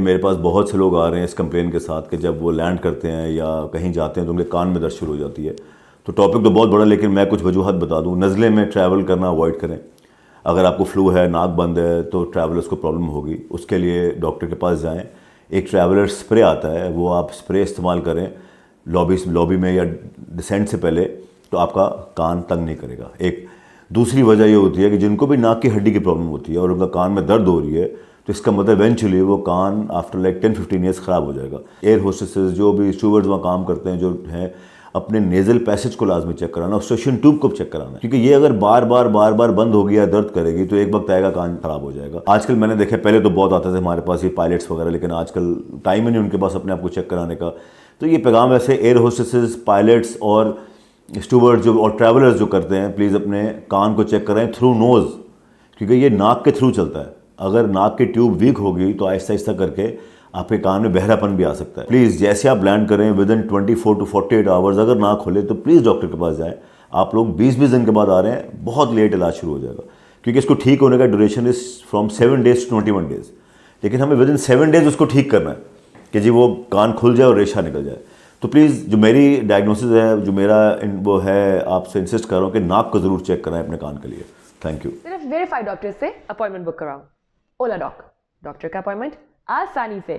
मेरे पास बहुत से लोग आ रहे हैं इस कंप्लेन के साथ कि जब वो लैंड करते हैं या कहीं जाते हैं तो उनके कान में दर्द शुरू हो जाती है। तो टॉपिक तो बहुत बड़ा, लेकिन मैं कुछ वजूहत बता दूं। नज़ले में ट्रैवल करना अवॉइड करें। अगर आपको फ्लू है, नाक बंद है, तो ट्रैवलर्स को प्रॉब्लम होगी। उसके लिए डॉक्टर के पास जाएं। एक ट्रैवलर स्प्रे आता है, वो आप स्प्रे इस्तेमाल करें लॉबी में या डिसेंट से पहले, तो आपका कान तंग नहीं करेगा। एक दूसरी वजह ये होती है कि जिनको भी नाक की हड्डी की प्रॉब्लम होती है और उनका कान में दर्द हो रही है, तो इसका मतलब इवेंचुअली वो कान आफ्टर लाइक 10-15 ईयर्स ख़राब हो जाएगा। एयर होस्टेसेस, जो भी स्टूवर्ड्स वहाँ काम करते हैं, जो हैं, अपने नेज़ल पैसेज को लाजमी चेक कराना, ऑब्स्ट्रक्शन ट्यूब को चेक कराना, क्योंकि ये अगर बार बार बंद हो गया, दर्द करेगी, तो एक वक्त आएगा कान खराब हो जाएगा। आजकल मैंने देखा, पहले तो बहुत आते थे हमारे पास ये पायलट्स वगैरह, लेकिन आजकल टाइम ही नहीं उनके पास अपने आप को चेक कराने का। तो ये पैगाम ऐसे एयर होस्टेसेस, पायलट्स और स्टूवर्ड्स जो और ट्रैवलर्स जो करते हैं, प्लीज़ अपने कान को चेक कराएं थ्रू नोज़, क्योंकि ये नाक के थ्रू चलता है। अगर नाक की ट्यूब वीक होगी तो आहिस्ता आहिस्ता करके आपके कान में बहरापन भी आ सकता है। प्लीज़ जैसे आप लैंड करें, विद इन 24 to 48 आवर्स अगर ना खोले तो प्लीज़ डॉक्टर के पास जाएं। आप लोग 20-20 दिन के बाद आ रहे हैं, बहुत लेट इलाज शुरू हो जाएगा, क्योंकि इसको ठीक होने का duration is from 7 days to 21 days। लेकिन हमें विद इन 7 days उसको ठीक करना है कि जी वो कान खुल जाए और रेशा निकल जाए। तो प्लीज़, जो मेरी डायग्नोसिस है, जो मेरा वो है, आपसे इंसिस्ट कर रहा हूँ कि नाक को ज़रूर चेक कराएं अपने कान के लिए। Thank you. सिर्फ वेरीफाइड डॉक्टर से अपॉइंटमेंट बुक कराओ। ओला डॉक, डॉक्टर का अपॉइंटमेंट आसानी से।